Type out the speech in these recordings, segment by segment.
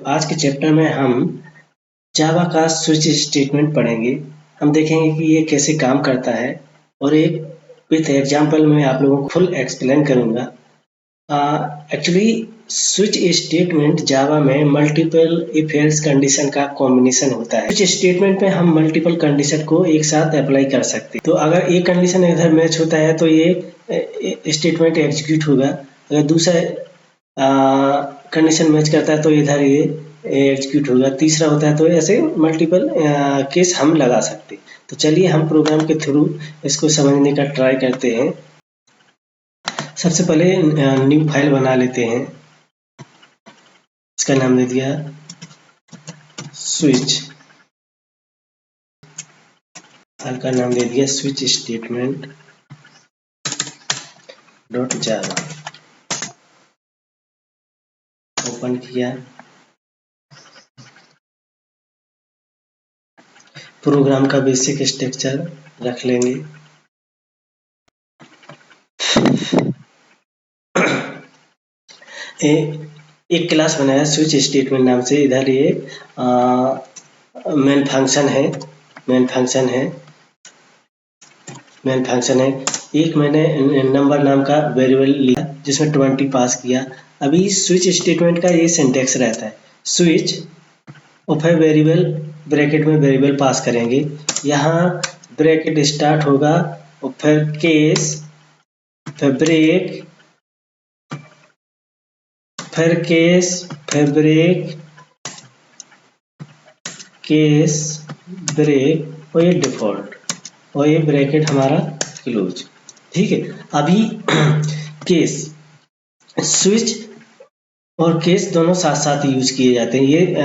आज के चैप्टर में हम जावा का स्विच स्टेटमेंट पढ़ेंगे। हम देखेंगे कि ये कैसे काम करता है और एक विथ एग्जांपल में आप लोगों को फुल एक्सप्लेन करूंगा। एक्चुअली स्विच स्टेटमेंट जावा में मल्टीपल इफ एल्स कंडीशन का कॉम्बिनेशन होता है। स्विच स्टेटमेंट में हम मल्टीपल कंडीशन को एक साथ अप्लाई कर सकते हैं। तो अगर एक कंडीशन इधर मैच होता है तो ये स्टेटमेंट एग्जीक्यूट होगा। अगर दूसरा कंडीशन मैच करता है तो इधर ये एग्जीक्यूट होगा। तीसरा होता है तो ऐसे मल्टीपल केस हम लगा सकते हैं। तो चलिए हम प्रोग्राम के थ्रू इसको समझने का ट्राई करते हैं। सबसे पहले न्यू फाइल बना लेते हैं। इसका नाम दे दिया स्विच, फाइल का नाम दे दिया स्विच स्टेटमेंट डॉट जावा। ओपन किया, प्रोग्राम का बेसिक स्ट्रक्चर रख लेंगे। एक क्लास बनाया स्विच स्टेटमेंट नाम से। इधर ये मेन फंक्शन है। एक मैंने नंबर नाम का वेरिएबल लिया जिसमें 20 पास किया। अभी स्विच स्टेटमेंट का ये सिंटेक्स रहता है, स्विच और फिर वेरिएबल ब्रैकेट में वेरिएबल पास करेंगे। यहाँ ब्रैकेट स्टार्ट होगा और फिर केस, फिर ब्रेक, फिर केस, फिर ब्रेक, केस, ब्रेक और ये डिफॉल्ट और ये ब्रैकेट हमारा क्लोज। ठीक है। अभी केस, स्विच और केस दोनों साथ साथ यूज किए जाते हैं। ये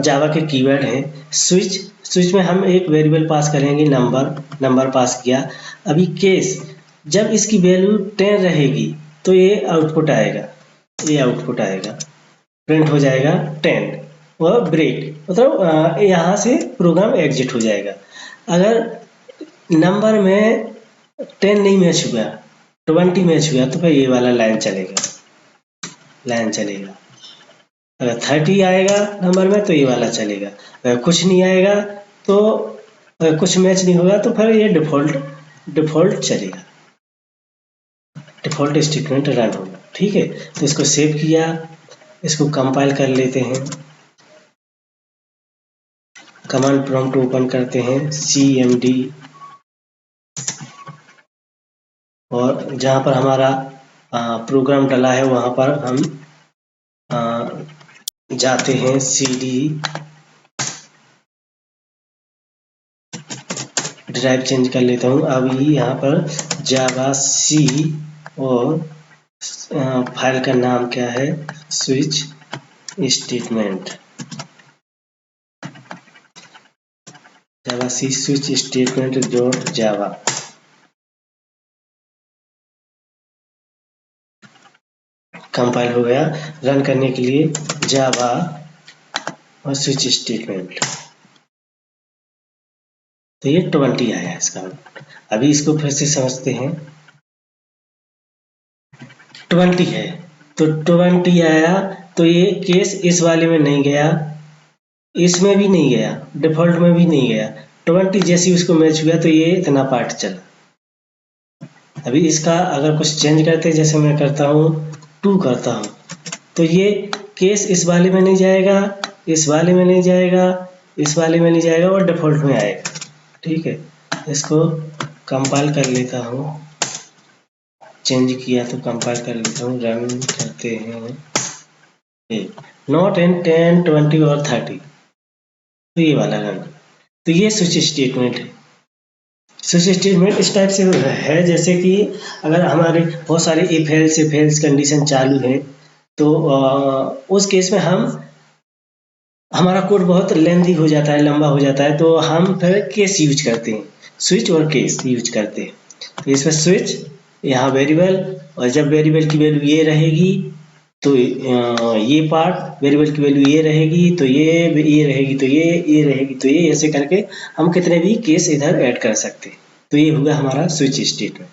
जावा के कीवर्ड हैं। स्विच में हम एक वेरिएबल पास करेंगे, नंबर पास किया। अभी केस, जब इसकी वैल्यू 10 रहेगी तो ये आउटपुट आएगा, प्रिंट हो जाएगा 10। और ब्रेक मतलब यहाँ से प्रोग्राम एग्जिट हो जाएगा। अगर नंबर में 10 नहीं मैच हुआ, 20 मैच हुआ तो फिर ये वाला लाइन चलेगा। अगर 30 आएगा नंबर में तो ये वाला चलेगा। अगर कुछ नहीं आएगा तो अगर कुछ मैच नहीं होगा तो फिर ये डिफॉल्ट चलेगा, डिफॉल्ट स्टेटमेंट रन होगा। ठीक है। तो इसको सेव किया, इसको कंपाइल कर लेते हैं। कमांड प्रॉम्प्ट ओपन करते हैं, cmd, और जहाँ पर हमारा प्रोग्राम डला है वहाँ पर हम जाते हैं। cd ड्राइव चेंज कर लेता हूँ। अभी यहाँ पर जावा सी और फाइल का नाम क्या है, switch statement, Java C switch statement dot Java. Compile हो गया। रन करने के लिए जावा और स्विच स्टेटमेंट, तो ये 20 आया इसका। अभी इसको फिर से समझते हैं। 20 है तो 20 आया तो ये केस इस वाले में नहीं गया, इसमें भी नहीं गया, डिफॉल्ट में भी नहीं गया। 20 जैसे उसको मैच हुआ तो ये इतना पार्ट चला। अभी इसका अगर कुछ चेंज करते, जैसे मैं करता हूँ 2 करता हूँ, तो ये केस इस वाले में नहीं जाएगा, इस वाले में नहीं जाएगा, इस वाले में नहीं जाएगा और डिफॉल्ट में आएगा। ठीक है। इसको कंपाइल कर लेता हूँ, चेंज किया तो कंपाइल कर लेता हूँ, रन करते हैं। नॉट इन 10, 20 और 30, तो ये वाला रन। तो ये स्विच स्टेटमेंट है। स्विच स्टेटमेंट इस टाइप से है जैसे कि अगर हमारे बहुत सारे इफ एल्स कंडीशन चालू है तो उस केस में हमारा कोड बहुत लेंथी हो जाता है, लंबा हो जाता है, तो हम फिर केस यूज करते हैं, स्विच और केस यूज करते हैं। तो इसमें स्विच, यहाँ वेरिएबल, और जब वेरिएबल की वैल्यू ये रहेगी तो ये पार्ट, वेरिएबल की वैल्यू ये रहेगी तो ये रहेगी तो ये रहेगी तो ये, ऐसे करके हम कितने भी केस इधर ऐड कर सकते हैं। तो ये हुआ हमारा स्विच स्टेटमेंट।